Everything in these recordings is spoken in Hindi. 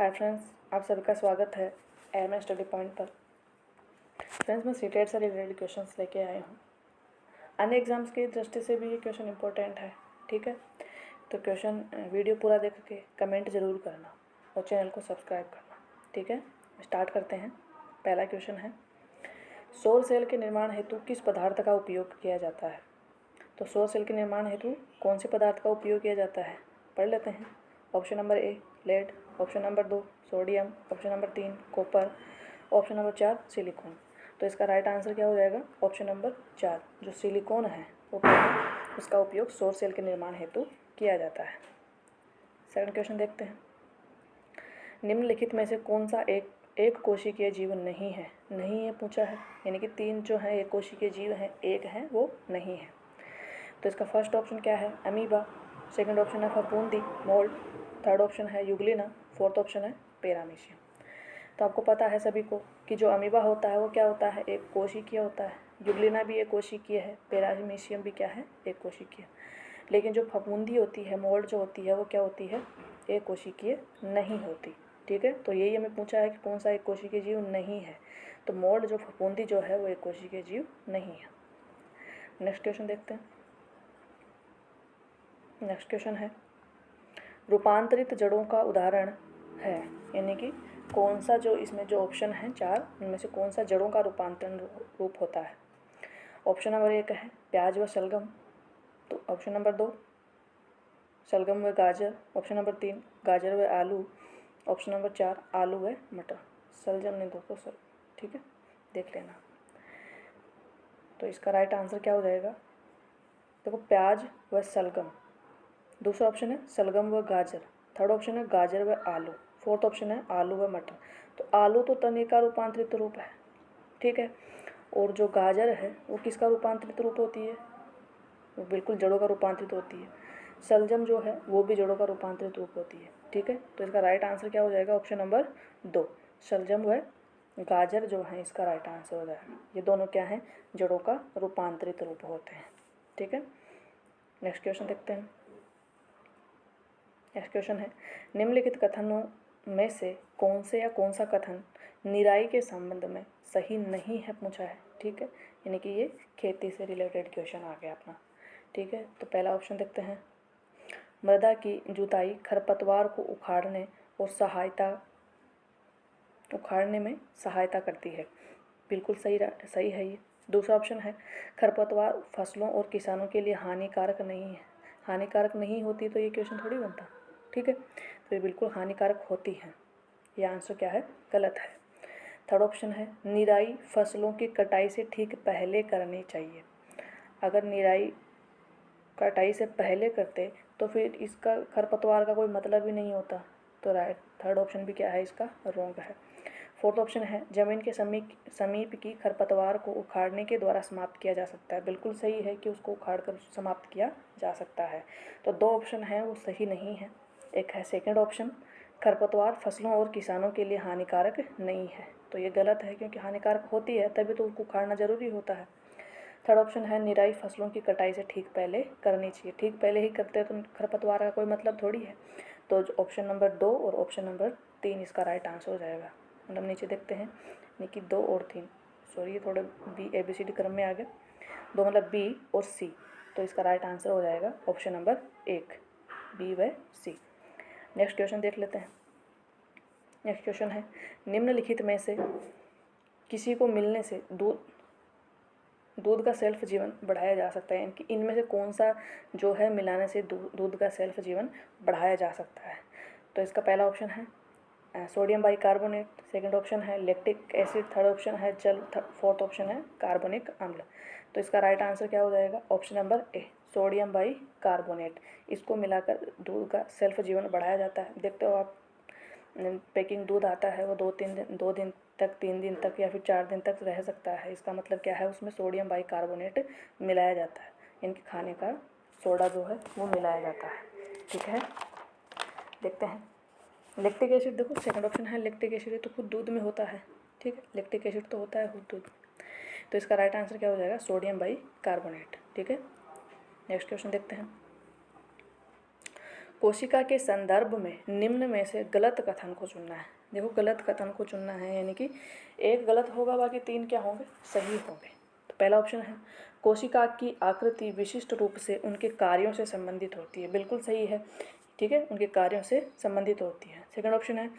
हाय फ्रेंड्स, आप सभी का स्वागत है एम स्टडी पॉइंट पर। फ्रेंड्स, मैं सीटेट से रिलेटेड क्वेश्चंस लेके आया हूँ। अन्य एग्जाम्स की दृष्टि से भी ये क्वेश्चन इंपॉर्टेंट है, ठीक है। तो क्वेश्चन वीडियो पूरा देख के कमेंट ज़रूर करना और चैनल को सब्सक्राइब करना, ठीक है। स्टार्ट करते हैं। पहला क्वेश्चन है, सौर सेल के निर्माण हेतु किस पदार्थ का उपयोग किया जाता है। तो सौर सेल के निर्माण हेतु कौन से पदार्थ का उपयोग किया जाता है, पढ़ लेते हैं। Option number A lead, option number 2 sodium, option number 3 copper, option number 4 silicon. तो इसका राइट आंसर क्या हो जाएगा, ऑप्शन नंबर 4 जो सिलिकॉन है वो क्या है, उसका उपयोग सौर सेल के निर्माण हेतु किया जाता है। सेकंड क्वेश्चन देखते हैं, निम्नलिखित में से कौन सा एक कोशिकीय जीव नहीं है। नहीं है पूछा है, यानी कि 3 जो है एक कोशिकीय जीव हैं, एक है वो नहीं है। तो इसका फर्स्ट ऑप्शन क्या है, अमीबा। सेकंड ऑप्शन है फफूंदी, मोल्ड। थर्ड ऑप्शन है यूग्लिना। फोर्थ ऑप्शन है पैरामीशियम। तो आपको पता है सभी को कि जो अमीबा होता है वो क्या होता है, एक कोशिकीय होता है। यूग्लिना भी एक कोशिकीय है, पैरामीशियम भी क्या है, एक कोशिकीय। लेकिन जो फफूंदी होती है, मोल्ड जो होती है, वो क्या होती है, एक कोशिकीय नहीं होती, ठीक है। तो यही हमें पूछा है कि कौन सा एक कोशिकीय जीव नहीं है। तो मोल्ड जो फफूंदी जो है वो एक कोशिकीय जीव नहीं है। नेक्स्ट क्वेश्चन देखते हैं। नेक्स्ट क्वेश्चन है, रूपांतरित जड़ों का उदाहरण है, यानी कि कौन सा जो इसमें जो ऑप्शन है 4 इनमें से कौन सा जड़ों का रूपांतरण रूप होता है। ऑप्शन नंबर 1 है प्याज व शलगम। तो ऑप्शन नंबर 2 शलगम व गाजर। ऑप्शन नंबर 3 गाजर व आलू। ऑप्शन नंबर 4 आलू व मटर। शलजम नहीं दोस्तों, सर, ठीक है, देख लेना। तो इसका राइट आंसर क्या हो जाएगा, देखो प्याज व शलगम। दूसरा ऑप्शन है शलगम व गाजर। थर्ड ऑप्शन है गाजर व आलू। फोर्थ ऑप्शन है आलू व मटर। तो आलू तो तने का रूपांतरित रूप है, ठीक है। और जो गाजर है वो किसका रूपांतरित रूप होती है, वो बिल्कुल जड़ों का रूपांतरित होती है। शलजम जो है वो भी जड़ों का रूपांतरित रूप होती है, ठीक है। तो इसका राइट आंसर क्या हो जाएगा, ऑप्शन नंबर 2 शलजम व गाजर जो है इसका राइट आंसर हो जाएगा। ये दोनों क्या हैं, जड़ों का रूपांतरित रूप होते हैं, ठीक है। नेक्स्ट क्वेश्चन देखते हैं। नेक्स्ट क्वेश्चन है, निम्नलिखित कथनों में से कौन से या कौन सा कथन निराई के संबंध में सही नहीं है पूछा है, ठीक है। यानी कि ये खेती से रिलेटेड क्वेश्चन आ गया अपना, ठीक है। तो पहला ऑप्शन देखते हैं, मृदा की जुताई खरपतवार को उखाड़ने में सहायता करती है। बिल्कुल सही है ये। दूसरा ऑप्शन है, खरपतवार फसलों और किसानों के लिए हानिकारक नहीं है। हानिकारक नहीं होती तो ये क्वेश्चन थोड़ी बनता, ठीक है। तो ये बिल्कुल हानिकारक होती है। ये आंसर क्या है, गलत है। थर्ड ऑप्शन है, निराई फसलों की कटाई से ठीक पहले करनी चाहिए। अगर निराई कटाई से पहले करते तो फिर इसका खरपतवार का कोई मतलब ही नहीं होता। तो राइट थर्ड ऑप्शन भी क्या है, इसका रॉन्ग है। फोर्थ ऑप्शन है, जमीन के समीप की खरपतवार को उखाड़ने के द्वारा समाप्त किया जा सकता है। बिल्कुल सही है कि उसको उखाड़ कर समाप्त किया जा सकता है। तो 2 ऑप्शन हैं वो सही नहीं है। एक है सेकंड ऑप्शन, खरपतवार फसलों और किसानों के लिए हानिकारक नहीं है। तो ये गलत है, क्योंकि हानिकारक होती है तभी तो उसको उखाड़ना ज़रूरी होता है। थर्ड ऑप्शन है, निराई फसलों की कटाई से ठीक पहले करनी चाहिए। ठीक पहले ही करते हैं तो खरपतवार का कोई मतलब थोड़ी है। तो ऑप्शन नंबर 2 और ऑप्शन नंबर 3 इसका राइट आंसर हो जाएगा। मतलब नीचे देखते हैं, यानी कि 2 और 3, सॉरी ये थोड़े बी ABCD क्रम में आ गया। 2 मतलब B और C। तो इसका राइट आंसर हो जाएगा ऑप्शन नंबर 1 B व C। नेक्स्ट क्वेश्चन देख लेते हैं। नेक्स्ट क्वेश्चन है, निम्नलिखित में से किसी को मिलने से दूध का सेल्फ जीवन बढ़ाया जा सकता है। यानी इनमें से कौन सा जो है मिलाने से दूध का सेल्फ जीवन बढ़ाया जा सकता है। तो इसका पहला ऑप्शन है सोडियम बाइकार्बोनेट। सेकंड ऑप्शन है लैक्टिक एसिड। थर्ड ऑप्शन है जल। फोर्थ ऑप्शन है कार्बनिक अम्ल। तो इसका राइट आंसर क्या हो जाएगा, ऑप्शन नंबर ए सोडियम बाइकार्बोनेट। इसको मिलाकर दूध का सेल्फ जीवन बढ़ाया जाता है। देखते हो आप, पैकिंग दूध आता है वो 2 दिन तक 3 दिन तक या फिर 4 दिन तक रह सकता है। इसका मतलब क्या है, उसमें सोडियम बाइकार्बोनेट मिलाया जाता है। इनके खाने का सोडा जो है वो मिलाया जाता है, ठीक है। देखते हैं लैक्टिक एसिड। देखो सेकंड ऑप्शन है लैक्टिक एसिड, तो खुद दूध में होता है, ठीक है। लैक्टिक एसिड तो होता है खुद दूध। तो इसका राइट आंसर क्या हो जाएगा, सोडियम बाइकार्बोनेट, ठीक है। नेक्स्ट क्वेश्चन देखते हैं। कोशिका के संदर्भ में निम्न में से गलत कथन को चुनना है। देखो गलत कथन को चुनना है, यानी कि एक गलत होगा, बाकी 3 क्या होंगे, सही होंगे। तो पहला ऑप्शन है कोशिका की आकृति विशिष्ट रूप से उनके कार्यों से संबंधित होती है, बिल्कुल सही है, ठीक है, उनके कार्यों से संबंधित होती है। सेकंड ऑप्शन है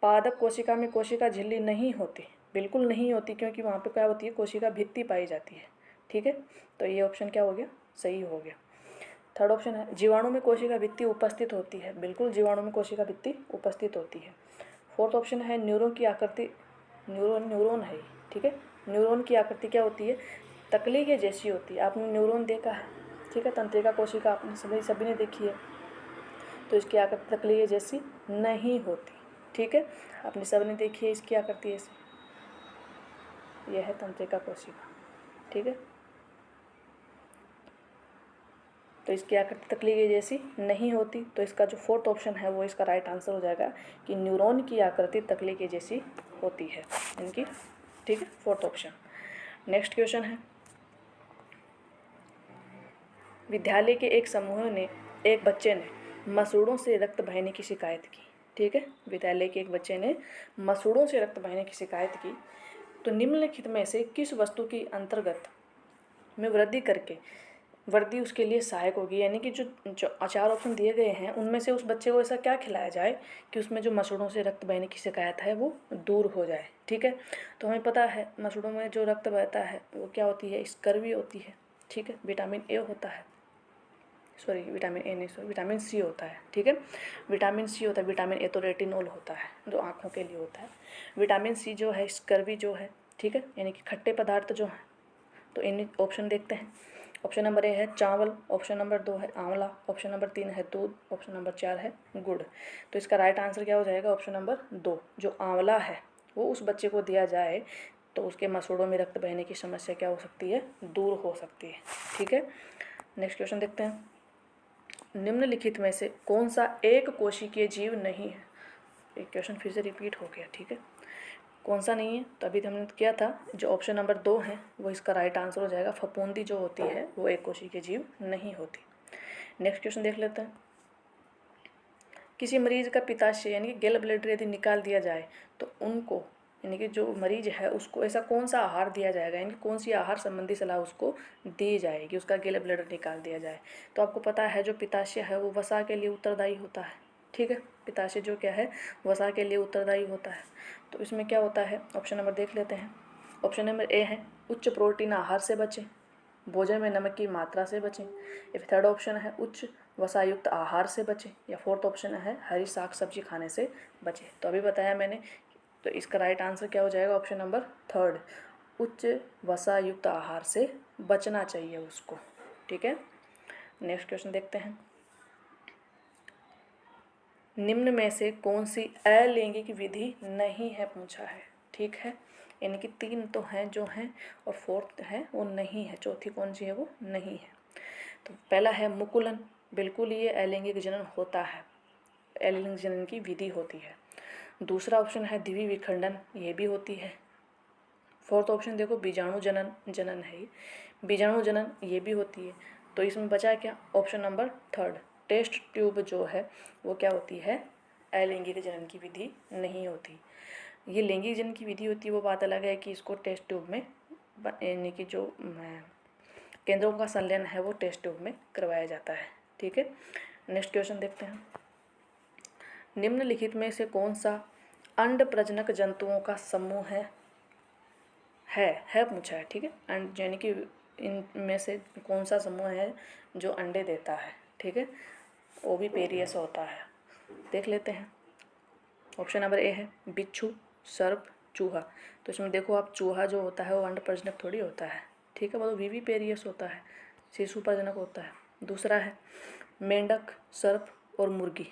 पादप कोशिका में कोशिका झिल्ली नहीं होती, बिल्कुल नहीं होती, क्योंकि वहाँ पे क्या होती है, कोशिका भित्ति पाई जाती है, ठीक है। तो ये ऑप्शन क्या हो गया, सही हो गया। थर्ड ऑप्शन है जीवाणु में कोशिका भित्ति उपस्थित होती है, बिल्कुल जीवाणु में कोशिका भित्ति उपस्थित होती है। फोर्थ ऑप्शन है न्यूरॉन की आकृति, न्यूरॉन है, ठीक है, न्यूरॉन की आकृति क्या होती है, तकली के जैसी होती है। आपने न्यूरॉन देखा है, ठीक है, तंत्रिका कोशिका आपने सभी ने देखी है, तो इसकी आकृति तकली के जैसी नहीं होती, ठीक है, आपने सबने देखी है इसकी आकृति ऐसी, यह है तंत्रिका कोशिका, ठीक है। तो इसकी आकृति तकली के जैसी नहीं होती, तो इसका जो फोर्थ ऑप्शन है वो इसका राइट आंसर हो जाएगा कि न्यूरॉन की आकृति तकली के जैसी होती है इनकी, ठीक है, फोर्थ ऑप्शन। नेक्स्ट क्वेश्चन है विद्यालय के एक समूह ने एक बच्चे ने मसूड़ों से रक्त बहने की शिकायत की, ठीक है, विद्यालय के एक बच्चे ने मसूड़ों से रक्त बहने की शिकायत की, तो निम्नलिखित में से किस वस्तु की अंतर्गत में वृद्धि उसके लिए सहायक होगी, यानी कि जो 4 ऑप्शन दिए गए हैं उनमें से उस बच्चे को ऐसा क्या खिलाया जाए कि उसमें जो मसूड़ों से रक्त बहने की शिकायत है वो दूर हो जाए, ठीक है। तो हमें पता है मसूड़ों में जो रक्त बहता है वो क्या होती है, स्कर्वी होती है, ठीक है, विटामिन ए होता है, सॉरी विटामिन ए नहीं, सॉरी विटामिन सी होता है, ठीक है, विटामिन सी होता है, विटामिन ए तो रेटिनॉल होता है जो आँखों के लिए होता है, विटामिन सी जो है स्कर्वी जो है, ठीक है, यानी कि खट्टे पदार्थ जो हैं। तो इन ऑप्शन देखते हैं। ऑप्शन नंबर ए है चावल, ऑप्शन नंबर 2 है आंवला, ऑप्शन नंबर 3 है दूध, ऑप्शन नंबर 4 है गुड़। तो इसका राइट आंसर क्या हो जाएगा, ऑप्शन नंबर 2, जो आंवला है वो उस बच्चे को दिया जाए तो उसके मसूड़ों में रक्त बहने की समस्या क्या हो सकती है, दूर हो सकती है, ठीक है। नेक्स्ट क्वेश्चन देखते हैं निम्नलिखित में से कौन सा एक कोशिकीय जीव नहीं है। एक क्वेश्चन फिर से रिपीट हो गया, ठीक है, कौन सा नहीं है, तो अभी हमने किया था जो ऑप्शन नंबर 2 है वो इसका राइट आंसर हो जाएगा, फफूंदी जो होती है वो एक कोशिकीय जीव नहीं होती। नेक्स्ट क्वेश्चन देख लेते हैं किसी मरीज का पित्ताशय यानी कि गैल ब्लैडर यदि निकाल दिया जाए तो उनको यानी कि जो मरीज है उसको ऐसा कौन सा आहार दिया जाएगा, यानी कि कौन सी आहार संबंधी सलाह उसको दी जाएगी उसका गैल ब्लैडर निकाल दिया जाए। तो आपको पता है जो पित्ताशय है वो वसा के लिए उत्तरदायी होता है, ठीक है, पित्ताशय जो क्या है वसा के लिए उत्तरदायी होता है। तो इसमें क्या होता है, ऑप्शन नंबर देख लेते हैं। ऑप्शन नंबर ए है उच्च प्रोटीन आहार से बचें, भोजन में नमक की मात्रा से बचें, या फिर थर्ड ऑप्शन है उच्च वसायुक्त आहार से बचें, या फोर्थ ऑप्शन है हरी साग सब्जी खाने से बचें। तो अभी बताया मैंने, तो इसका राइट आंसर क्या हो जाएगा, ऑप्शन नंबर 3, उच्च वसायुक्त आहार से बचना चाहिए उसको, ठीक है। नेक्स्ट क्वेश्चन देखते हैं निम्न में से कौन सी अलैंगिक विधि नहीं है पूछा है, ठीक है, यानी कि 3 तो हैं जो हैं और फोर्थ है वो नहीं है, चौथी कौन सी है वो नहीं है। तो पहला है मुकुलन, बिल्कुल ये अलैंगिक जनन होता है, अलैंगिक जनन की विधि होती है। दूसरा ऑप्शन है द्विवीय विखंडन, ये भी होती है। फोर्थ ऑप्शन देखो बीजाणु जनन है, बीजाणु जनन ये भी होती है। तो इसमें बचा क्या, ऑप्शन नंबर 3, टेस्ट ट्यूब जो है वो क्या होती है, अलैंगिक जनन की विधि नहीं होती। ये लैंगिक जनन की विधि होती है वो बात अलग है कि इसको टेस्ट ट्यूब में यानी कि जो केंद्रों का संलयन है वो टेस्ट ट्यूब में करवाया जाता है, ठीक है। नेक्स्ट क्वेश्चन देखते हैं निम्नलिखित में से कौन सा अंड प्रजनक जंतुओं का समूह है पूछा है, ठीक है, अंड यानी कि इनमें से कौन सा समूह है जो अंडे देता है, ठीक है, ओविपेरियस होता है। देख लेते हैं। ऑप्शन नंबर ए है बिच्छू, सर्प, चूहा। तो इसमें देखो आप चूहा जो होता है वो अंड प्रजनक थोड़ी होता है, ठीक है, वो तो विविपेरियस होता है, शिशु प्रजनक होता है। दूसरा है मेंढक, सर्प और मुर्गी,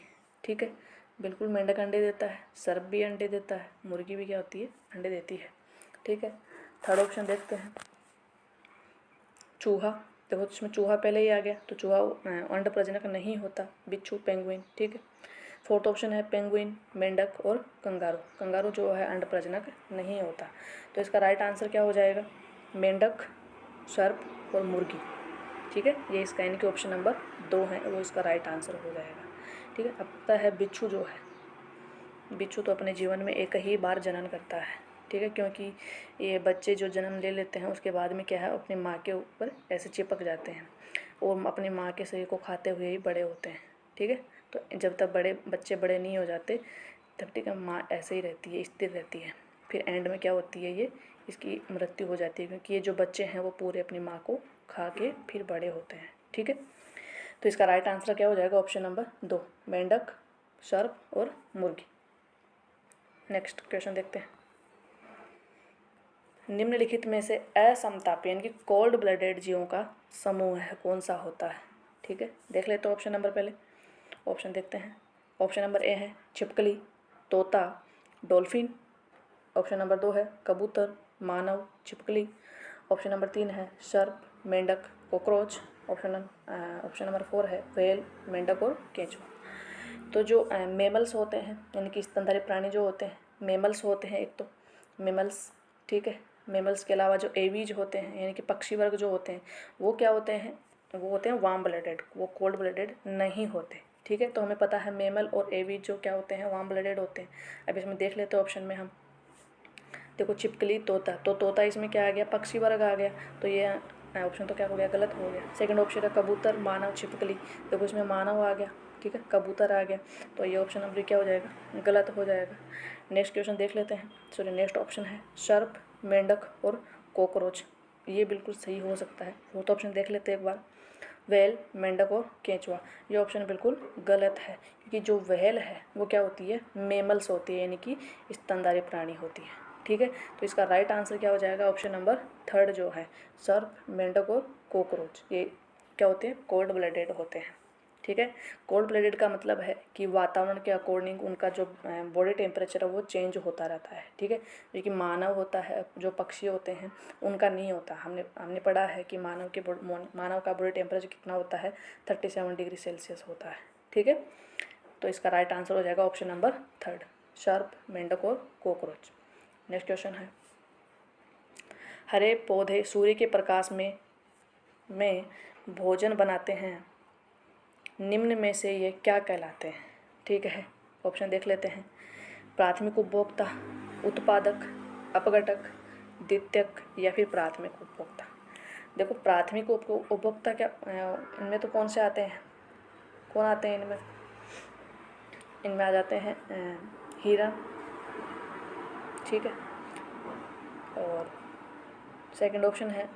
ठीक है, बिल्कुल मेंढक अंडे देता है, सर्प भी अंडे देता है, मुर्गी भी क्या होती है, अंडे देती है, ठीक है। थर्ड ऑप्शन देखते हैं चूहा, देखो इसमें चूहा पहले ही आ गया, तो चूहा अंड प्रजनक नहीं होता, बिच्छू, पेंगुइन, ठीक है। फोर्थ ऑप्शन है पेंगुइन, मेंढक और कंगारू, कंगारू जो है अंड प्रजनक नहीं होता। तो इसका राइट आंसर क्या हो जाएगा, मेंढक, सर्प और मुर्गी, ठीक है, ये इसका यानी कि ऑप्शन नंबर 2 है वो इसका राइट आंसर हो जाएगा। ठीक है। अब आता है बिच्छू जो है, बिच्छू तो अपने जीवन में एक ही बार जनन करता है, ठीक है, क्योंकि ये बच्चे जो जन्म ले लेते हैं उसके बाद में क्या है, अपनी माँ के ऊपर ऐसे चिपक जाते हैं और अपनी माँ के शरीर को खाते हुए ही बड़े होते हैं, ठीक है। तो जब तक बच्चे बड़े नहीं हो जाते तब तक माँ ऐसे ही रहती है, स्थिर रहती है। फिर एंड में क्या होती है, ये इसकी मृत्यु हो जाती है, क्योंकि ये जो बच्चे हैं वो पूरे अपनी माँ को खा के फिर बड़े होते हैं, ठीक है। तो इसका राइट आंसर क्या हो जाएगा, ऑप्शन नंबर 2, मेंढक, सर्प और मुर्गी। नेक्स्ट क्वेश्चन देखते हैं। निम्नलिखित में से असमतापी यानी कि कोल्ड ब्लडेड जीवों का समूह है कौन सा होता है, ठीक है। देख लेते हैं ऑप्शन नंबर, पहले ऑप्शन देखते हैं। ऑप्शन नंबर ए है छिपकली, तोता, डॉल्फिन। ऑप्शन नंबर 2 है कबूतर, मानव, छिपकली। ऑप्शन नंबर 3 है सर्प, मेंढक, कॉकरोच। ऑप्शन नंबर 4 है व्हेल, मेंढक और केंचुआ। तो जो मेमल्स होते हैं यानी कि स्तनधारी प्राणी जो होते हैं, मेमल्स होते हैं एक तो मेमल्स, ठीक है। मेमल्स के अलावा जो एवीज होते हैं यानी कि पक्षी वर्ग जो होते हैं वो क्या होते हैं, वो होते हैं वार्म ब्लडेड, वो कोल्ड ब्लडेड नहीं होते, ठीक है। तो हमें पता है मेमल और एवीज जो क्या होते हैं, वार्म ब्लडेड होते हैं। अब इसमें देख लेते हैं ऑप्शन में हम, देखो छिपकली, तोता, तो तोता इसमें क्या आ गया, पक्षी वर्ग आ गया, तो ये ऑप्शन तो क्या हो गया, गलत हो गया। सेकंड ऑप्शन है कबूतर, मानव, छिपकली, देखो इसमें मानव आ गया, ठीक है, कबूतर आ गया, तो ये ऑप्शन नंबर क्या हो जाएगा, गलत हो जाएगा। नेक्स्ट क्वेश्चन देख लेते हैं, सॉरी नेक्स्ट ऑप्शन है सर्प, मेंढक और कॉकरोच, ये बिल्कुल सही हो सकता है। फोर्थ ऑप्शन देख लेते हैं एक बार, व्हेल, मेंढक और केंचुआ, ये ऑप्शन बिल्कुल गलत है, क्योंकि जो व्हेल है वो क्या होती है, मेमल्स होती है यानी कि स्तनधारी प्राणी होती है, ठीक है। तो इसका राइट आंसर क्या हो जाएगा, ऑप्शन नंबर 3 जो है सर्प, मेंढक और कॉकरोच, ये क्या होते हैं, कोल्ड ब्लडेड होते हैं, ठीक है। कोल्ड ब्लडेड का मतलब है कि वातावरण के अकॉर्डिंग उनका जो बॉडी टेम्परेचर है वो चेंज होता रहता है, ठीक है। जो कि मानव होता है, जो पक्षी होते हैं उनका नहीं होता। हमने पढ़ा है कि मानव का बॉडी टेम्परेचर कितना होता है, 37 डिग्री सेल्सियस होता है, ठीक है। तो इसका राइट आंसर हो जाएगा ऑप्शन नंबर 3, सर्प, मेंढक और कॉकरोच। नेक्स्ट क्वेश्चन है, हरे पौधे सूर्य के प्रकाश में भोजन बनाते हैं, निम्न में से ये क्या कहलाते हैं, ठीक है। ऑप्शन देख लेते हैं, प्राथमिक उपभोक्ता, उत्पादक, अपघटक, द्वितीयक या फिर प्राथमिक उपभोक्ता। देखो प्राथमिक उपभोक्ता क्या, इनमें तो कौन से आते हैं, कौन आते हैं इनमें, इनमें आ जाते हैं हिरण, ठीक है। और सेकंड ऑप्शन है,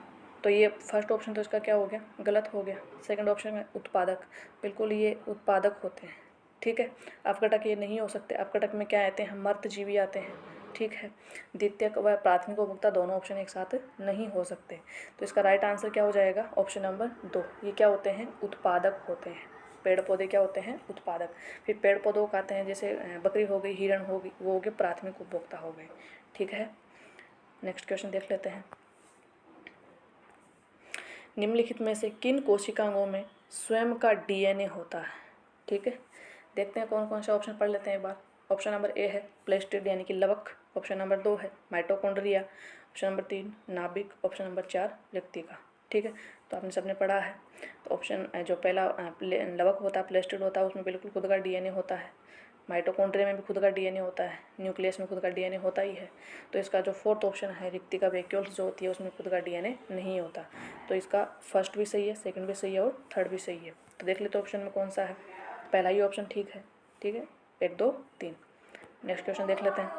तो ये फर्स्ट ऑप्शन तो इसका क्या हो गया, गलत हो गया। सेकंड ऑप्शन में उत्पादक, बिल्कुल ये उत्पादक होते हैं, ठीक है। अपघटक ये नहीं हो सकते, अपघटक में क्या आते हैं, मर्तजीवी आते हैं, ठीक है। द्वितीयक व प्राथमिक उपभोक्ता दोनों ऑप्शन एक साथ नहीं हो सकते। तो इसका राइट आंसर क्या हो जाएगा, ऑप्शन नंबर 2, ये क्या होते हैं, उत्पादक होते हैं। पेड़ पौधे क्या होते हैं, उत्पादक। फिर पेड़ पौधों को आते हैं, जैसे बकरी हो गई, हिरण हो गई, वो हो गए प्राथमिक उपभोक्ता हो गए, ठीक है। नेक्स्ट क्वेश्चन देख लेते हैं, निम्नलिखित में से किन कोशिकाओं में स्वयं का डीएनए होता है, ठीक है। देखते हैं कौन कौन से ऑप्शन पढ़ लेते हैं एक बार। ऑप्शन नंबर ए है प्लेस्टिड यानी कि लवक। ऑप्शन नंबर 2 है माइटोकॉन्ड्रिया। ऑप्शन नंबर 3 नाभिक। ऑप्शन नंबर 4 व्यक्तिका, ठीक है। तो आपने सबने पढ़ा है। तो ऑप्शन जो पहला लवक होता है, प्लेस्टिड होता है, उसमें बिल्कुल खुद का डीएनए होता है। माइटोकॉन्ड्रिया में भी खुद का डीएनए होता है, न्यूक्लियस में खुद का डीएनए होता ही है। तो इसका जो फोर्थ ऑप्शन है रिक्तिका वैक्यूल्स जो होती है उसमें खुद का डीएनए नहीं होता। तो इसका फर्स्ट भी सही है, सेकंड भी सही है और थर्ड भी सही है। तो देख लेते ऑप्शन में कौन सा है, पहला ही ऑप्शन ठीक है, ठीक है, 1 2 3। नेक्स्ट क्वेश्चन देख लेते हैं,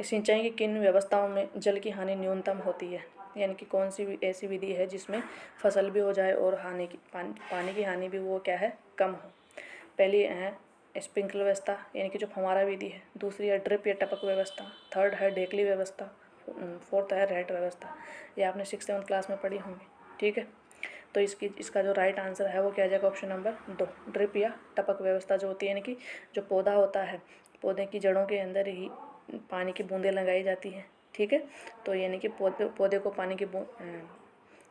सिंचाई की किन व्यवस्थाओं में जल की हानि न्यूनतम होती है, यानी कि कौन सी ऐसी विधि है जिसमें फसल भी हो जाए और पानी की हानि भी वो क्या है, कम हो। पहली है स्प्रिंकलर व्यवस्था यानी कि जो फव्वारा विधि है। दूसरी है ड्रिप या टपक व्यवस्था। थर्ड है ढेकली व्यवस्था। फोर्थ है रैट व्यवस्था। ये आपने 6th-7th क्लास में पढ़ी होंगी, ठीक है। तो इसका जो राइट आंसर है वो क्या आ जाएगा, ऑप्शन नंबर 2 ड्रिप या टपक व्यवस्था जो होती है, यानी कि जो पौधा होता है, पौधे की जड़ों के अंदर ही पानी की बूंदें लगाई जाती हैं, ठीक है। तो यानी कि पौधे को पानी की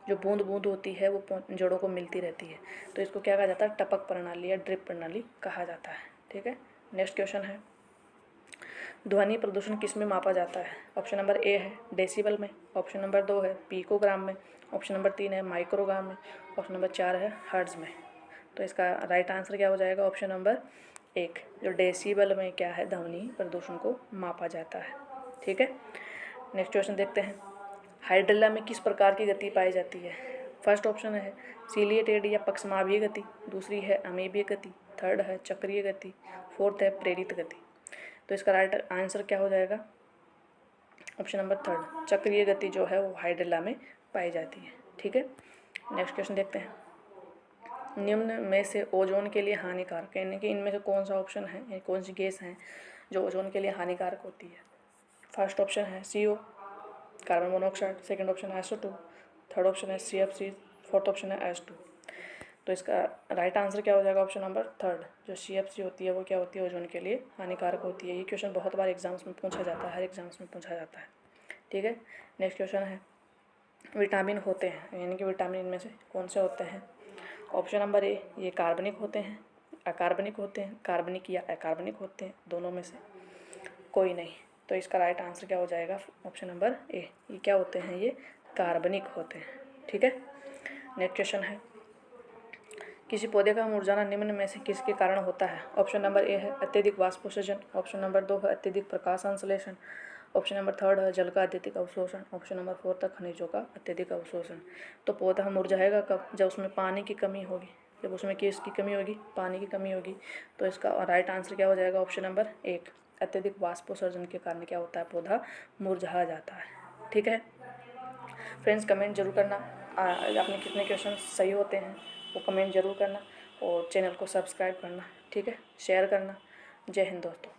जो बूंद होती है वो जड़ों को मिलती रहती है। तो इसको क्या कहा जाता है, टपक प्रणाली या ड्रिप प्रणाली कहा जाता है, ठीक है। नेक्स्ट क्वेश्चन है, ध्वनि प्रदूषण किस में मापा जाता है। ऑप्शन नंबर ए है डेसिबल में। ऑप्शन नंबर 2 है पिकोग्राम में। ऑप्शन नंबर 3 है माइक्रोग्राम में। ऑप्शन नंबर 4 है हर्ट्ज में। तो इसका राइट आंसर क्या हो जाएगा? ऑप्शन नंबर 1, जो डेसिबल में क्या है, ध्वनि प्रदूषण को मापा जाता है। ठीक है, नेक्स्ट क्वेश्चन देखते हैं। हाइड्रिला में किस प्रकार की गति पाई जाती है? फर्स्ट ऑप्शन है सीलिएटेड या पक्षमाभीय गति, दूसरी है अमीबीय गति, थर्ड है चक्रीय गति, फोर्थ है प्रेरित गति। तो इसका राइट आंसर क्या हो जाएगा? ऑप्शन नंबर 3, चक्रीय गति जो है वो हाइड्रिला में पाई जाती है। ठीक है, नेक्स्ट क्वेश्चन देखते हैं। निम्न में से ओजोन के लिए हानिकारक, यानी कि इनमें से कौन सा ऑप्शन है, यानी कौन सी गैस है जो ओजोन के लिए हानिकारक होती है? फर्स्ट ऑप्शन है CO, carbon monoxide, second option है SO2, थर्ड ऑप्शन है CFC, फोर्थ ऑप्शन है H2। तो इसका राइट आंसर क्या हो जाएगा? ऑप्शन नंबर 3, जो CFC होती है वो क्या होती है? ओजोन के लिए हानिकारक होती है। ये क्वेश्चन बहुत बार एग्जाम्स में पूछा जाता है, हर एग्जाम्स में पूछा जाता है। ठीक है, नेक्स्ट क्वेश्चन है विटामिन होते हैं, यानी कि विटामिन इनमें से कौन से होते हैं? ऑप्शन नंबर ए, ये कार्बनिक होते हैं, अकार्बनिक होते हैं, कार्बनिक या अकार्बनिक होते हैं, दोनों में से कोई नहीं। तो इसका राइट आंसर क्या हो जाएगा? ऑप्शन नंबर ए, ये क्या होते हैं? ये कार्बनिक होते हैं। ठीक है, नेक्स्ट क्वेश्चन है किसी पौधे का मुरझाना निम्न में से किसके कारण होता है? ऑप्शन नंबर ए है अत्यधिक वाष्पोत्सर्जन, ऑप्शन नंबर 2 है अत्यधिक प्रकाश संश्लेषण, ऑप्शन नंबर 3 है जल का अत्यधिक अवशोषण, ऑप्शन नंबर 4 तक खनिजों का अत्यधिक अवशोषण। तो पौधा मुरझाएगा कब? जब उसमें पानी की कमी होगी। जब उसमें किसकी कमी होगी? पानी की कमी होगी। तो इसका राइट आंसर क्या हो जाएगा? ऑप्शन नंबर 1, अत्यधिक वाष्पोत्सर्जन के कारण क्या होता है? पौधा मुरझा जाता है। ठीक है फ्रेंड्स, कमेंट जरूर करना आपने कितने क्वेश्चन सही होते हैं, वो कमेंट जरूर करना और चैनल को सब्सक्राइब करना। ठीक है, शेयर करना। जय हिंद दोस्तों।